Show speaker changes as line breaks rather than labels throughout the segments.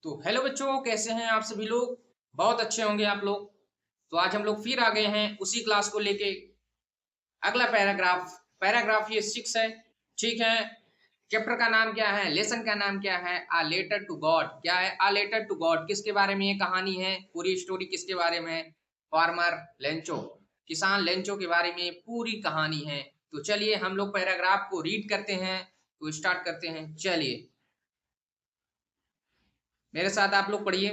तो हेलो बच्चों, कैसे हैं आप सभी लोग। बहुत अच्छे होंगे आप लोग। तो आज हम लोग फिर आ गए हैं उसी क्लास को लेके। अगला पैराग्राफ पैराग्राफ ये 6 है। ठीक है। चैप्टर का नाम क्या है, लेसन का नाम क्या है, आ लेटर टू गॉड। क्या है आ लेटर टू गॉड, किसके बारे में ये कहानी है, पूरी स्टोरी किसके बारे में है। फार्मर लेंचो, किसान लेंचो के बारे में पूरी कहानी है। तो चलिए हम लोग पैराग्राफ को रीड करते हैं। तो स्टार्ट करते हैं, चलिए मेरे साथ आप लोग पढ़िए।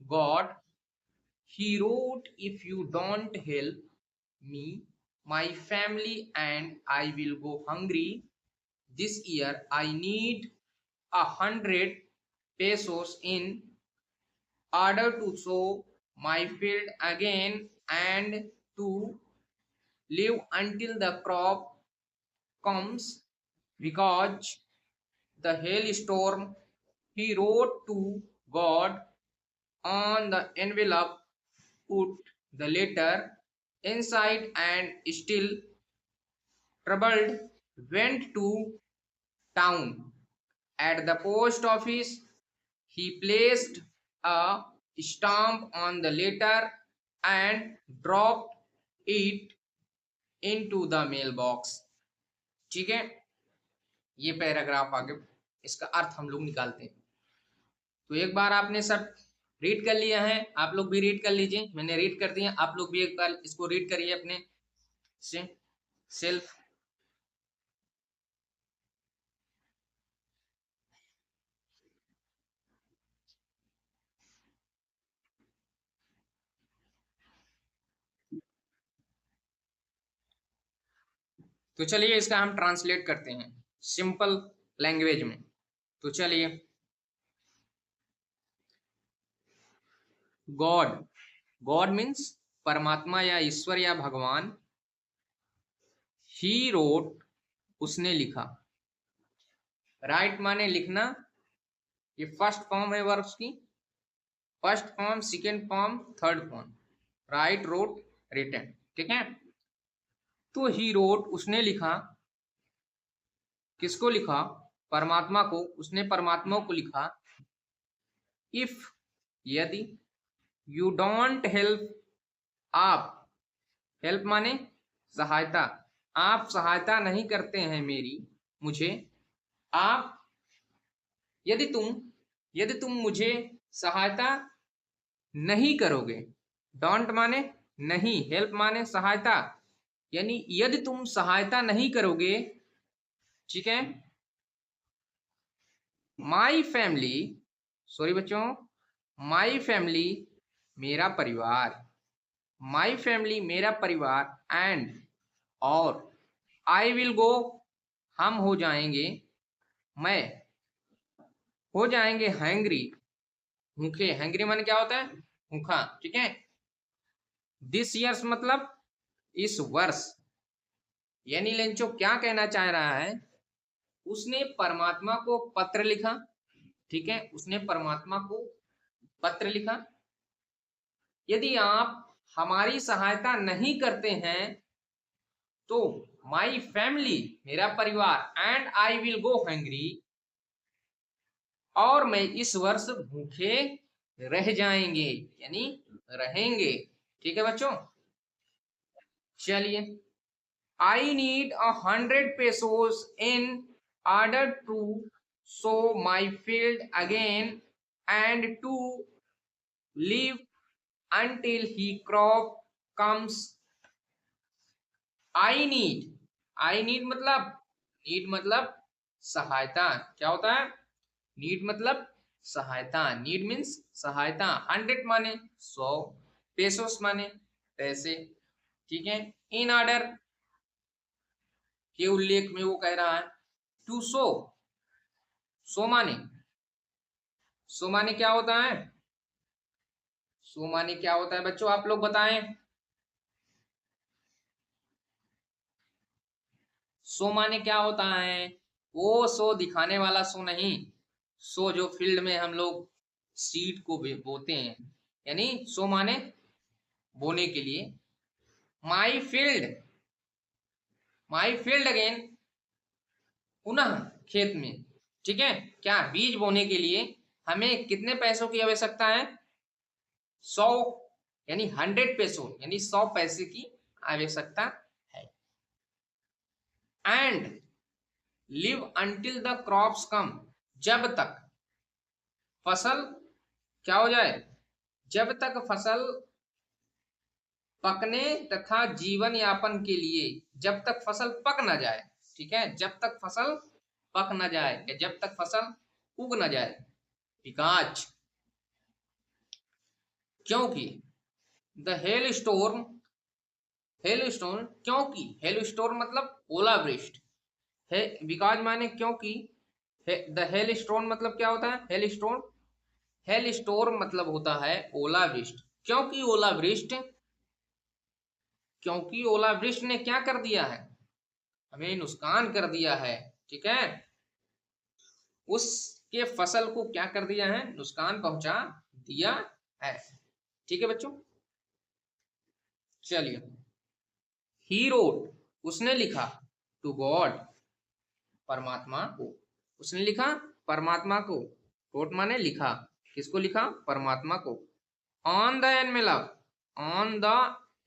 God, he wrote, if you don't help me, my family and I will go hungry. This year I need 100 pesos in order to sow my field again and to live until the crop comes because the hailstorm. He wrote to God on the envelope, put the letter inside, and still troubled went to town. At the post office, he placed a stamp on the letter and dropped it into the mailbox. ठीक है, ये paragraph आगे इसका अर्थ हम लोग निकालते हैं। तो एक बार आपने सब रीड कर लिया है, आप लोग भी रीड कर लीजिए। मैंने रीड कर दिया, आप लोग भी एक बार इसको रीड करिए अपने से सेल्फ। तो चलिए इसका हम ट्रांसलेट करते हैं सिंपल लैंग्वेज में। तो चलिए, गॉड, गॉड मीन्स परमात्मा या ईश्वर या भगवान। ही रोट, उसने लिखा। राइट माने लिखना, ये फर्स्ट फॉर्म है वर्ब्स की। First form, second form, third form. Write, wrote, written. ठीक है। तो ही रोट, उसने लिखा। किसको लिखा? परमात्मा को। उसने परमात्मा को लिखा। इफ, यदि, यू डोंट हेल्प, आप, हेल्प माने सहायता, आप सहायता नहीं करते हैं मेरी, मुझे, आप, यदि तुम मुझे सहायता नहीं करोगे। डोंट माने नहीं, हेल्प माने सहायता, यानी यदि तुम सहायता नहीं करोगे। ठीक है। माई फैमिली, सॉरी बच्चों, माई फैमिली, मेरा परिवार, माई फैमिली, मेरा परिवार, एंड, और, आई विल गो, हम हो जाएंगे, मैं हो जाएंगे, हैंग्री, भूखे। हैंग्री माने क्या होता है? भूखा। ठीक है। दिस ईयर्स मतलब इस वर्ष। यानी लेंचो क्या कहना चाह रहा है, उसने परमात्मा को पत्र लिखा। ठीक है, उसने परमात्मा को पत्र लिखा। यदि आप हमारी सहायता नहीं करते हैं तो माई फैमिली, मेरा परिवार, and I will go hungry, और मैं इस वर्ष भूखे रह जाएंगे, यानी रहेंगे। ठीक है बच्चों। चलिए, I need 100 pesos in order to sow my field again and to live until he crop comes. I need मतलब सहायता। क्या होता है? नीड मतलब सहायता। नीड मीन्स सहायता। 100 माने 100, पेसोस माने पैसे। ठीक है। इन ऑर्डर के उल्लेख में वो कह रहा है। टू सो, सो माने क्या होता है? सो माने क्या होता है बच्चों, आप लोग बताएं। सो माने क्या होता है? वो सो दिखाने वाला सो नहीं, सो जो फील्ड में हम लोग सीड को बोते हैं, यानी सो माने बोने के लिए। My field, my field again, पुनः खेत में। ठीक है। क्या? बीज बोने के लिए। हमें कितने पैसों की आवश्यकता है? 100, यानी 100 पैसों, यानी 100 पैसे की आवश्यकता है। And live until the crops come, जब तक फसल क्या हो जाए, जब तक फसल पकने तथा जीवन यापन के लिए, जब तक फसल पक ना जाए, ठीक है, जब तक फसल पक ना जाए या जब तक फसल उग ना जाए। बिकॉज, क्योंकि the hell storm, hello storm क्योंकि, हेल स्टोर्म मतलब ओलावृष्टि है। बिकॉज माने क्योंकि, द हेल स्टोर्म मतलब क्या होता है? हेल स्टोर्म, हेल स्टोर्म मतलब होता है ओलावृष्टि। क्योंकि ओलावृष्टि, क्योंकि ओलावृष्टि ने क्या कर दिया है? हमें नुकसान कर दिया है, ठीक है, उसके फसल को क्या कर दिया है? नुकसान पहुंचा दिया है। ठीक है बच्चों, चलिए। ही रोट, उसने लिखा, टू गॉड, परमात्मा को, उसने लिखा परमात्मा को। रोट माने लिखा, किसको लिखा? परमात्मा को। On the envelope, on the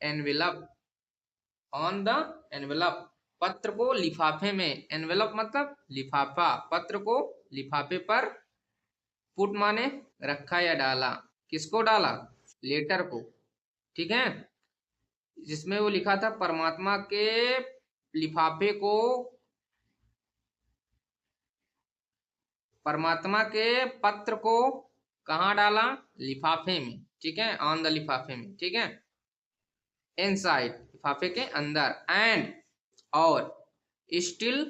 envelope, on the envelope, पत्र को लिफाफे में, एनवेलप मतलब लिफाफा, पत्र को लिफाफे पर, पुट माने रखा या डाला, किसको डाला? लेटर को, ठीक है, जिसमें वो लिखा था परमात्मा के लिफाफे को, परमात्मा के पत्र को कहाँ डाला? लिफाफे में, ठीक है, ऑन द लिफाफे में, ठीक है, इनसाइड लिफाफे के अंदर, एंड और, स्टिल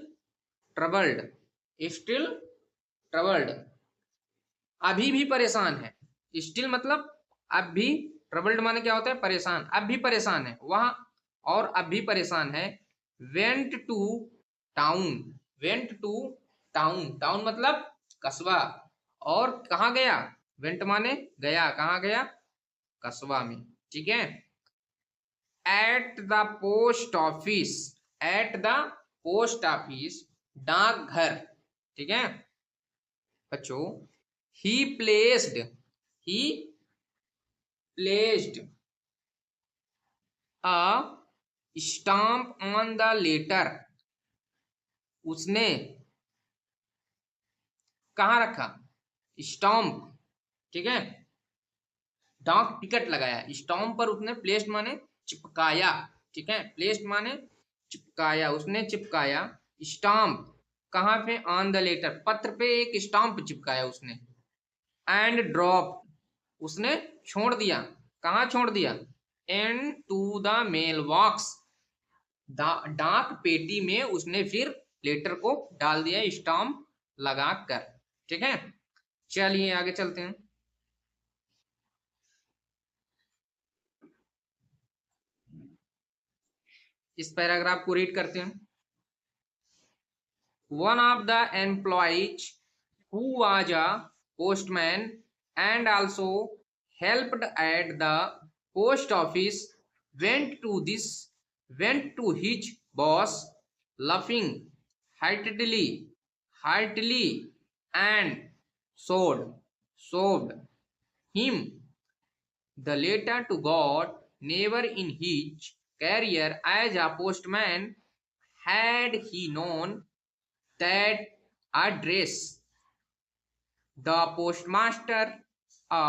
ट्रबल्ड, स्टिल ट्रबल्ड अभी भी परेशान है। स्टिल मतलब अब भी, ट्रबल्ड माने क्या होता है? परेशान, अब भी परेशान है वह, और अब भी परेशान है। Went to town, went to town, town मतलब कस्बा, और कहाँ गया? वेंट माने गया, कहाँ गया? कस्बा में, ठीक है। At the post office, at the post office, डाकघर, ठीक है बच्चों। He placed, he placed a stamp on the letter, उसने कहाँ रखा? स्टाम्प, ठीक है, डाक टिकट लगाया, स्टाम्प पर उसने, प्लेस्ड माने चिपकाया, ठीक है, प्लेस्ड माने चिपकाया, उसने चिपकाया स्टाम्प, कहाँ पे? ऑन द लेटर, पत्र पे एक स्टाम्प चिपकाया उसने। एंड ड्रॉप, उसने छोड़ दिया, कहाँ छोड़ दिया? इन टू द मेल बॉक्स, डाक पेटी में उसने फिर लेटर को डाल दिया स्टाम्प लगा कर, ठीक है। चलिए आगे चलते हैं। इस पैराग्राफ को रीड करते हैं। One of the employees who was a postman and also helped at the post office went to this went to his boss laughing heartily heartily and showed him the letter to God. Never in his career as a postman had he known that address. The postmaster, a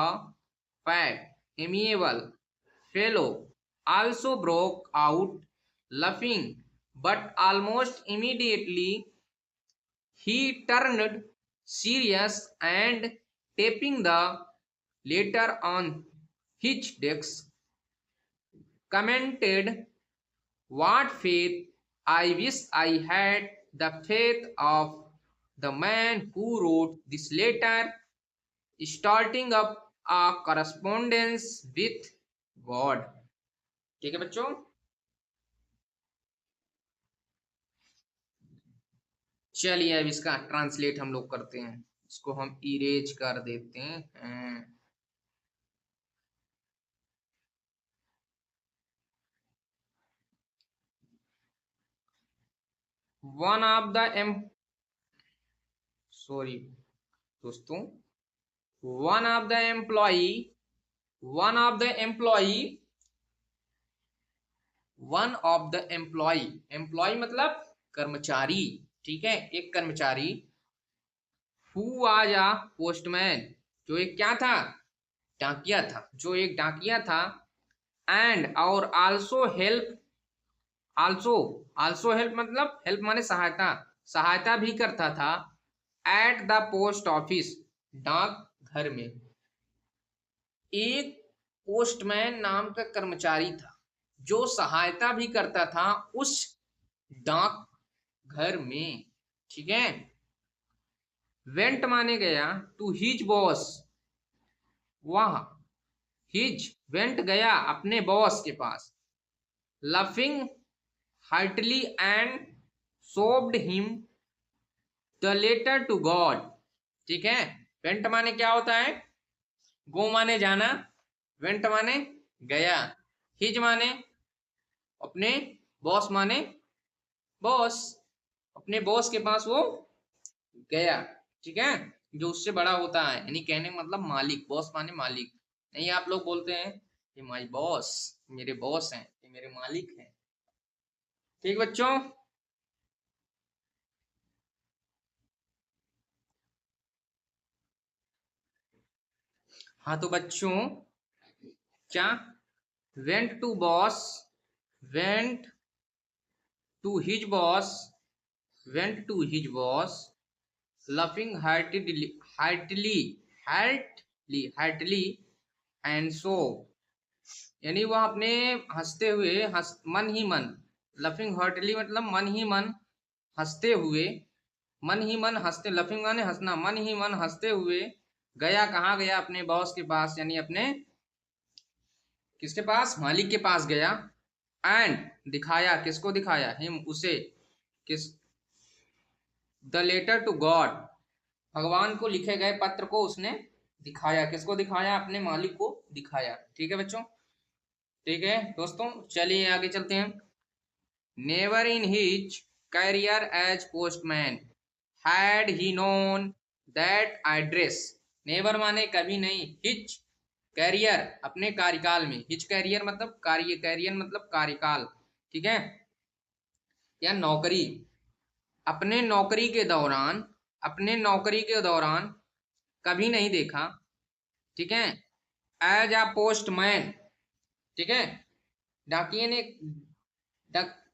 fat, amiable fellow, also broke out laughing, but almost immediately he turned serious and tapping the letter on his desk, commented, "What faith! I wish I had the faith of the man who wrote this letter, starting up a correspondence with God." ठीक है बच्चों, चलिए अब इसका translate हम लोग करते हैं, इसको हम इरेज कर देते हैं। One of the em, sorry दोस्तों, one of the employee one of the employee one of the employee employ मतलब कर्मचारी, ठीक है, एक कर्मचारी। हु वाज अ पोस्टमैन, जो एक क्या था, डाकिया था, जो एक डाकिया था। एंड और also help, also also help मतलब हेल्प माने सहायता, सहायता भी करता था। एट द पोस्ट ऑफिस, डाक घर में। एक पोस्टमैन नाम का कर्मचारी था जो सहायता भी करता था उस डाक घर में, ठीक है। वेंट माने गया टू हिज बॉस, वहां, हिज वेंट गया अपने बॉस के पास। Laughing heartily and sobbed him the letter to God, ठीक है। वेंट माने क्या होता है, गो माने जाना, वेंट माने गया, हिज माने अपने, बॉस माने बॉस, अपने बॉस के पास वो गया, ठीक है। जो उससे बड़ा होता है, यानी कहने का मतलब मालिक, बॉस माने मालिक। नहीं आप लोग बोलते हैं ये माई बॉस, मेरे बॉस हैं, ये मेरे मालिक हैं, ठीक बच्चों। हाँ तो बच्चों क्या, went to boss, went to his boss, went to his boss, laughing heartily, heartily, heartily and so, यानी वह अपने हंसते हुए, मन ही मन, लफिंग हार्टली मतलब मन ही मन हंसते हुए, मन ही मन हंसते, लफिंग माने हंसना, मन ही मन हंसते हुए गया, कहाँ गया, अपने बॉस के पास, यानी अपने किसके पास, मालिक के पास गया। एंड दिखाया, किसको दिखाया, हिम उसे, किस, द लेटर टू गॉड, भगवान को लिखे गए पत्र को उसने दिखाया, किसको दिखाया, अपने मालिक को दिखाया, ठीक है बच्चों। ठीक है दोस्तों, चलिए आगे चलते हैं। Never in his career as postman had he known that address, never माने कभी नहीं, हिज कैरियर अपने कार्यकाल में, हिज कैरियर मतलब कार्य, कैरियर मतलब कार्यकाल, ठीक है, या नौकरी, अपने नौकरी के दौरान, अपने नौकरी के दौरान कभी नहीं देखा, ठीक है। एज अ पोस्टमैन, ठीक है, डाकिये ने,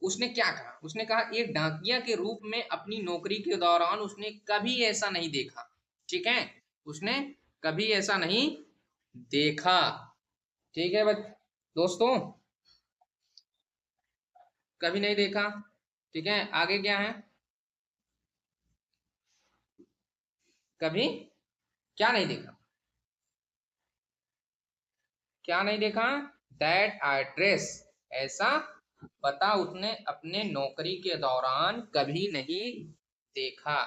उसने क्या कहा, उसने कहा एक डाकिया के रूप में अपनी नौकरी के दौरान उसने कभी ऐसा नहीं देखा, ठीक है, उसने कभी ऐसा नहीं देखा, ठीक है दोस्तों, कभी नहीं देखा, ठीक है। आगे क्या है, कभी क्या नहीं देखा, क्या नहीं देखा, दैट एड्रेस, ऐसा पता उसने अपने नौकरी के दौरान कभी नहीं देखा,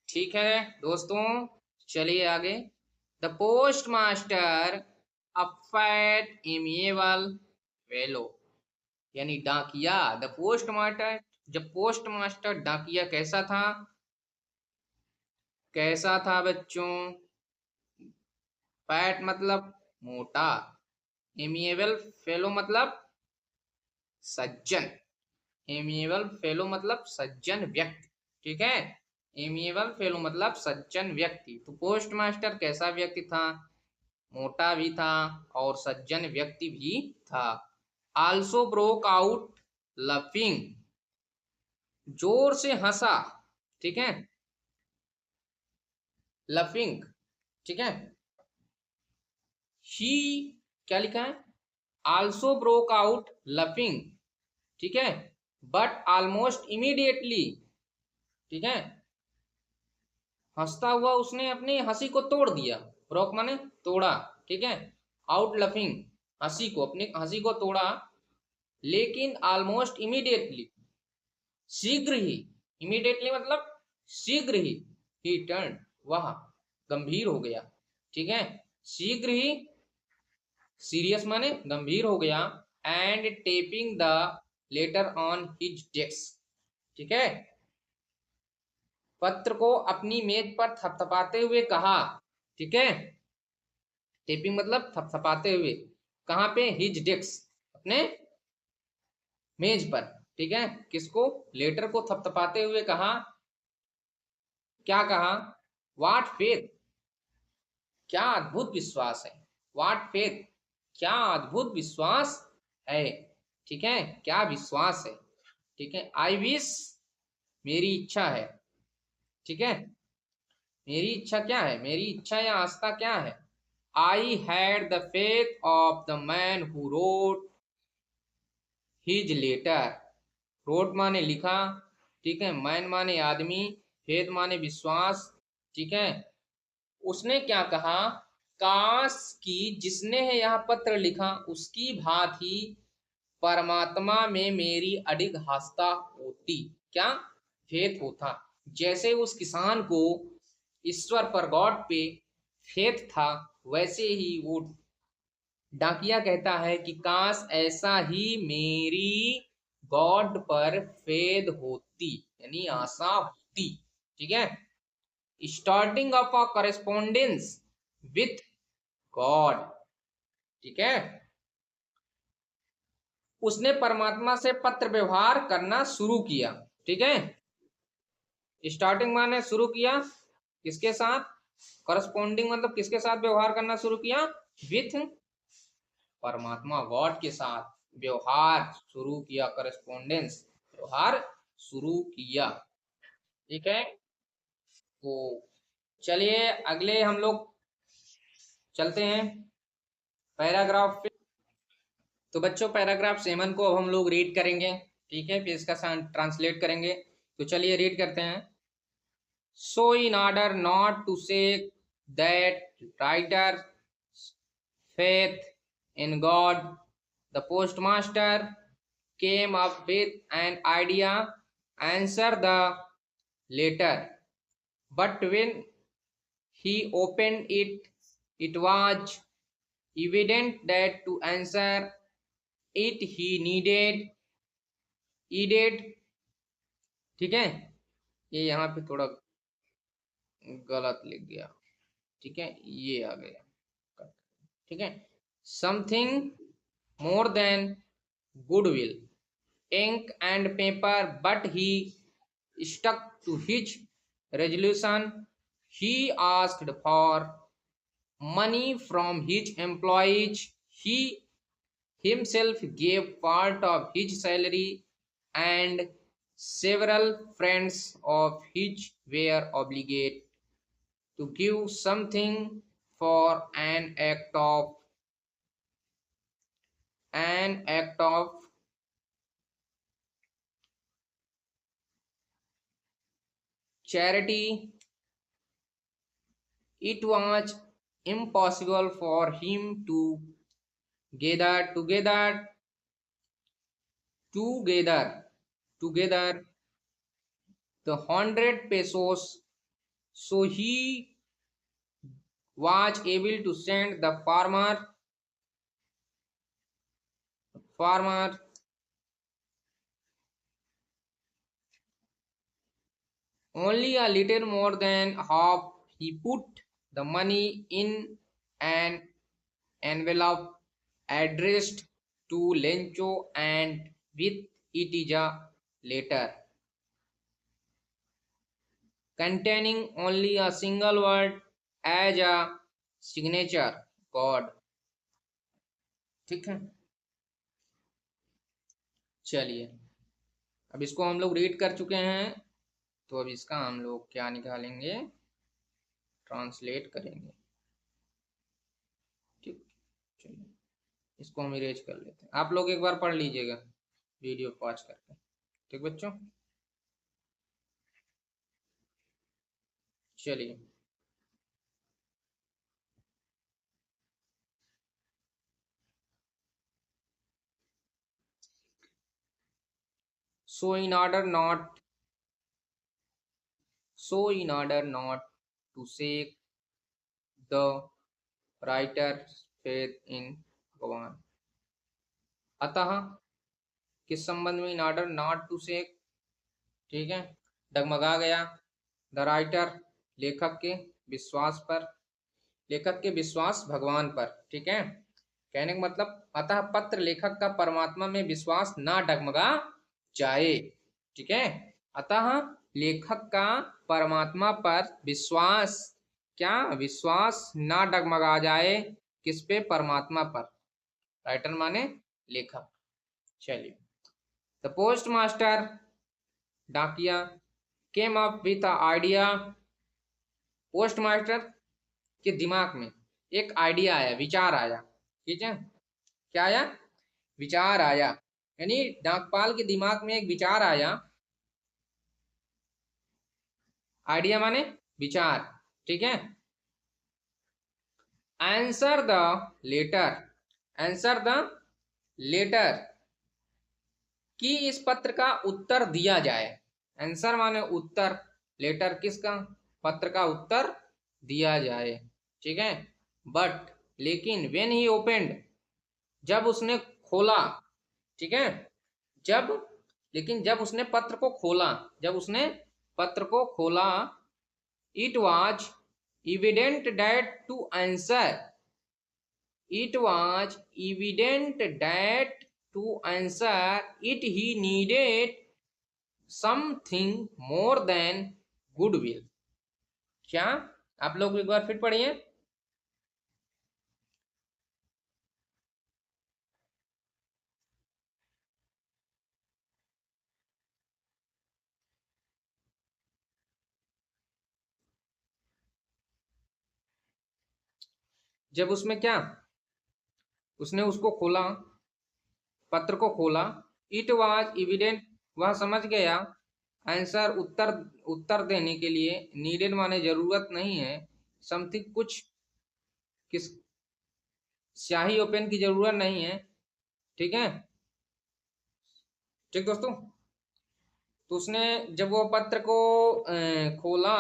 ठीक है दोस्तों। चलिए आगे। द पोस्ट मास्टर अफैट एमिएबल वेलो, यानी डाकिया, द पोस्ट मास्टर, जब पोस्ट मास्टर डाकिया कैसा था, कैसा था बच्चों, फैट मतलब मोटा, एमिएबल फेलो मतलब सज्जन, एमिएबल फेलो मतलब सज्जन व्यक्ति, ठीक है, एमिएबल फेलो मतलब सज्जन व्यक्ति। तो पोस्ट मास्टर कैसा व्यक्ति था, मोटा भी था और सज्जन व्यक्ति भी था। आल्सो ब्रोक आउट लफिंग, जोर से हंसा, ठीक है, लफिंग, ठीक है। ही क्या लिखा है, आल्सो ब्रोक आउट लफिंग, ठीक है, बट ऑलमोस्ट इमीडिएटली, ठीक है, हंसता हुआ उसने अपनी हंसी को तोड़ दिया, ब्रोक माने तोड़ा, ठीक है, आउट लफिंग हंसी को, अपनी हंसी को तोड़ा, लेकिन ऑलमोस्ट इमीडिएटली, शीघ्र ही, इमीडिएटली मतलब शीघ्र ही टर्न, वह गंभीर हो गया, ठीक है, शीघ्र ही, सीरियस माने गंभीर हो गया। And tapping the letter on his desk, ठीक है, पत्र को अपनी मेज पर थपथपाते हुए कहा, ठीक है, टेपिंग मतलब थपथपाते हुए। कहाँ पे? हिज डेस्क, अपने मेज पर। ठीक है, किसको? लेटर को थपथपाते हुए कहा, क्या कहा? व्हाट फेथ, क्या अद्भुत विश्वास है। व्हाट फेथ, क्या अद्भुत विश्वास है। ठीक है, क्या विश्वास है। ठीक है, आई विश, मेरी इच्छा है। ठीक है, मेरी इच्छा क्या है, मेरी इच्छा या आस्था क्या है। I had the faith of the man who wrote his letter. Wrote माने लिखा, ठीक है, मैन माने आदमी, फेथ माने विश्वास। ठीक है, उसने क्या कहा? काश कि जिसने है यह पत्र लिखा उसकी भांति परमात्मा में मेरी अडिग आस्था होती। क्या? फेथ होता। जैसे उस किसान को ईश्वर पर, गॉड पे फेथ था, वैसे ही वो डाकिया कहता है कि काश ऐसा ही मेरी गॉड पर फेथ होती, यानी आशा होती। ठीक है, starting of a correspondence with God. ठीक है, उसने परमात्मा से पत्र व्यवहार करना शुरू किया। ठीक है, स्टार्टिंग माने शुरू किया, किसके साथ? करस्पॉन्डिंग मतलब किसके साथ व्यवहार करना शुरू किया? विथ परमात्मा, गॉड के साथ व्यवहार शुरू किया, करस्पॉन्डेंस, व्यवहार शुरू किया। ठीक है, तो चलिए अगले हम लोग चलते हैं पैराग्राफ पे। तो बच्चों पैराग्राफ 7 को अब हम लोग रीड करेंगे। ठीक है, फिर इसका ट्रांसलेट करेंगे। तो चलिए रीड करते हैं। So in order not to say that writer faith in God, the postmaster came up with an idea, answer the letter. But when he opened it, it was evident that to answer it he needed। ठीक है, ये यहाँ पे थोड़ा गलत लिख गया। ठीक है, ये आ गया। ठीक है, something more than goodwill, ink and paper, but he stuck to his resolution. He asked for money from his employees. He himself gave part of his salary, and several friends of his were obligated to give something for an act of charity. It was impossible for him to gather together the 100 pesos, so he was able to send the farmer only a little more than half. He put the money in an envelope addressed to Lencho, and with it is a letter containing only a single word as a signature, God। ठीक है, चलिए अब इसको हम लोग read कर चुके हैं, तो अब इसका हम लोग क्या निकालेंगे? ट्रांसलेट करेंगे। ठीक, चलिए इसको हम इरेज कर लेते हैं। आप लोग एक बार पढ़ लीजिएगा वीडियो पॉज करके। ठीक बच्चों, चलिए। so in order not so in order not to shake the writer's faith in भगवान, अतः किस संबंध में? In order not to shake, ठीक है, डगमगा गया द राइटर, लेखक के विश्वास पर, लेखक के विश्वास भगवान पर। ठीक है, कहने का मतलब अतः पत्र लेखक का परमात्मा में विश्वास ना डगमगा जाए। ठीक है, अतः लेखक का परमात्मा पर विश्वास, क्या विश्वास ना डगमगा जाए, किस पे, परमात्मा पर। राइटर माने लेखक। चलिए, द पोस्ट मास्टर, डाकिया, came up with idea, post master के दिमाग में एक आइडिया आया, विचार आया। ठीक है, क्या आया, विचार आया, यानी डाकपाल के दिमाग में एक विचार आया। आइडिया माने विचार। ठीक है, answer the letter, answer the letter, कि इस पत्र का उत्तर दिया जाए। आंसर माने उत्तर, लेटर किसका, पत्र का उत्तर दिया जाए। ठीक है, बट लेकिन व्हेन ही ओपेंड, जब उसने खोला। ठीक है, जब, लेकिन जब उसने पत्र को खोला, जब उसने पत्र को खोला, it was evident that to answer, it was evident that to answer it he needed something more than goodwill। क्या, आप लोग एक बार फिर पढ़िए। जब उसमें क्या, उसने उसको खोला, पत्र को खोला, इट वाज इविडेंट, वह समझ गया, आंसर उत्तर, उत्तर देने के लिए, नीडेड माने जरूरत नहीं है, समथिंग कुछ, किस, स्याही ओपन की जरूरत नहीं है। ठीक है, ठीक दोस्तों, तो उसने जब वो पत्र को खोला,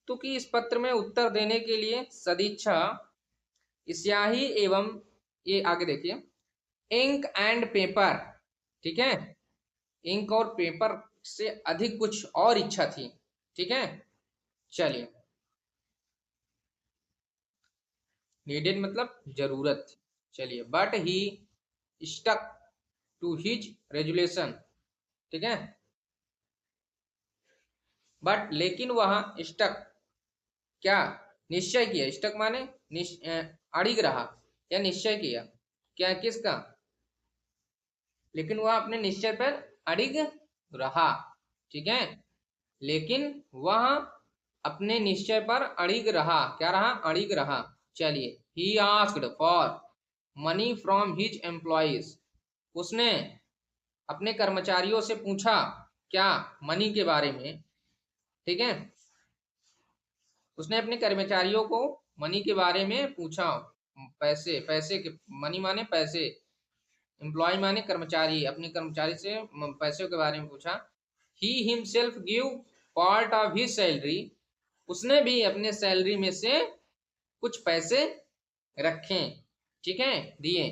तो कि इस पत्र में उत्तर देने के लिए सदिच्छा, स्याही एवं, ये आगे देखिए, इंक एंड पेपर। ठीक है, इंक और पेपर से अधिक कुछ और इच्छा थी। ठीक है, चलिए, नीडेड मतलब जरूरत थी। चलिए, but he stuck to his resolution. ठीक है, बट लेकिन वह स्टक, क्या, निश्चय किया, स्टक माने अड़िग रहा, या निश्चय किया, क्या, किसका, लेकिन वह अपने निश्चय पर अड़िग रहा। ठीक है, लेकिन वह अपने निश्चय पर अड़िग रहा, क्या रहा, अड़िग रहा। चलिए, he asked for money from his employees, उसने अपने कर्मचारियों से पूछा, क्या, मनी के बारे में। ठीक है, उसने अपने कर्मचारियों को मनी के बारे में पूछा, पैसे, पैसे के, मनी माने पैसे, एम्प्लॉय माने कर्मचारी, अपने कर्मचारी से पैसों के बारे में पूछा। He himself give part of his salary, उसने भी अपने सैलरी में से कुछ पैसे रखे। ठीक है, दिए।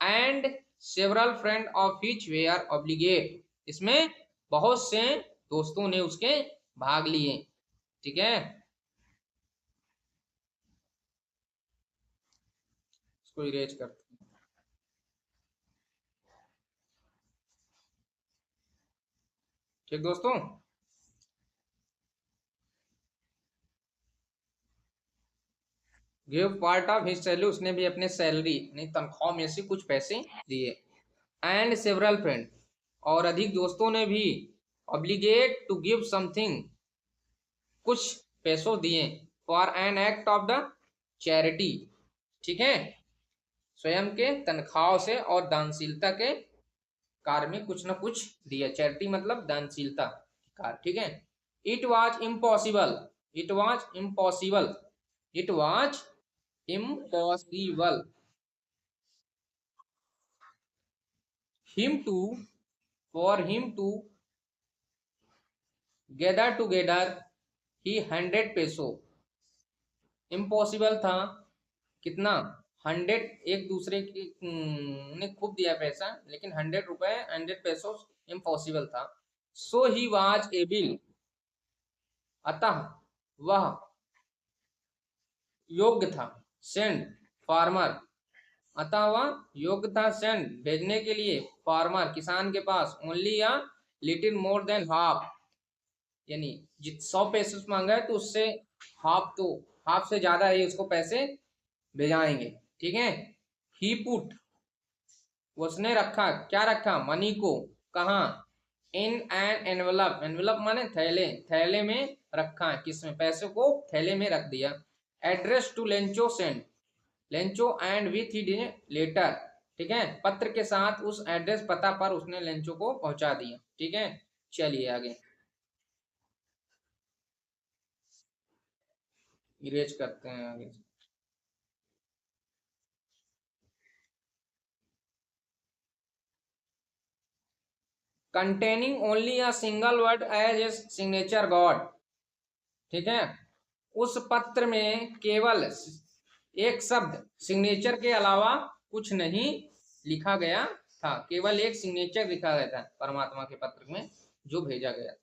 And several friend of his were obligate, इसमें बहुत से दोस्तों ने उसके भाग लिए। ठीक है, इसको इरेज करते हैं। ठीक दोस्तों, give part of his salary, उसने भी अपने सैलरी, नहीं, तनख्वाह में से कुछ पैसे दिए। एंड सेवरल फ्रेंड, और अधिक दोस्तों ने भी, ऑब्लिगेट टू गिव समथिंग, कुछ पैसों दिए, for an act of the charity. ठीक है, स्वयं के तनख्वाह से और दानशीलता के कार्य में कुछ ना कुछ दिया। चैरिटी मतलब दानशीलता कार्य। ठीक है, it was impossible, it was impossible, it was impossible him to, for him to gather together he 100 pesos, impossible था, कितना, 100, एक दूसरे की ने खूब दिया पैसा, लेकिन 100 रुपए, 100 पेसो इम्पॉसिबल था। सो ही वाज एबिल, अतः वह योग्य था, सेंड फार्मर, अतः योग्य था सेंड भेजने के लिए, फार्मर किसान के पास, ओनली या लिटिल मोर देन हाफ, यानी जित 100 पैसे मांगा है तो उससे हाफ, तो हाफ से ज्यादा ही उसको पैसे भेजाएंगे। ठीक है। ही पुट, उसने रखा, क्या रखा, मनी को, कहा, इन एन एनवलप, एनवलप माने थैले, थैले में रखा, किसमें, पैसे को थैले में रख दिया। Address to Lencho send, Lencho and with he letter, ठीक है, पत्र के साथ उस एड्रेस पता पर उसने लेंचो को पहुंचा दिया। ठीक है, चलिए आगे इरेज करते हैं आगे। Containing only a single word as a signature God, ठीक है, उस पत्र में केवल एक शब्द सिग्नेचर के अलावा कुछ नहीं लिखा गया था, केवल एक सिग्नेचर लिखा गया था परमात्मा के पत्र में जो भेजा गया था।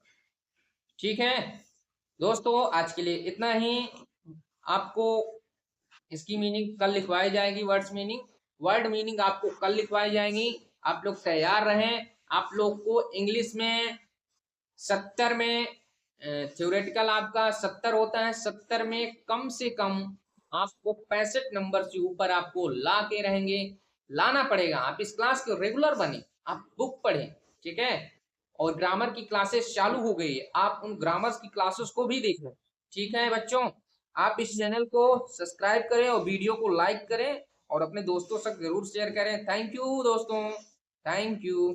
ठीक है दोस्तों, आज के लिए इतना ही। आपको इसकी मीनिंग कल लिखवाई जाएगी, वर्ड्स मीनिंग, वर्ड मीनिंग आपको कल लिखवाई जाएगी। आप लोग तैयार रहें। आप लोग को इंग्लिश में 70 में थ्योरेटिकल आपका 70 होता है, 70 में कम से कम आपको 65 नंबर से ऊपर आपको ला के रहेंगे, लाना पड़ेगा। आप इस क्लास के रेगुलर बने, आप बुक पढ़ें, ठीक है। और ग्रामर की क्लासेस चालू हो गई है, आप उन ग्रामर्स की क्लासेस को भी देखें। ठीक है बच्चों, आप इस चैनल को सब्सक्राइब करें और वीडियो को लाइक करें और अपने दोस्तों से जरूर शेयर करें। थैंक यू दोस्तों, थैंक यू।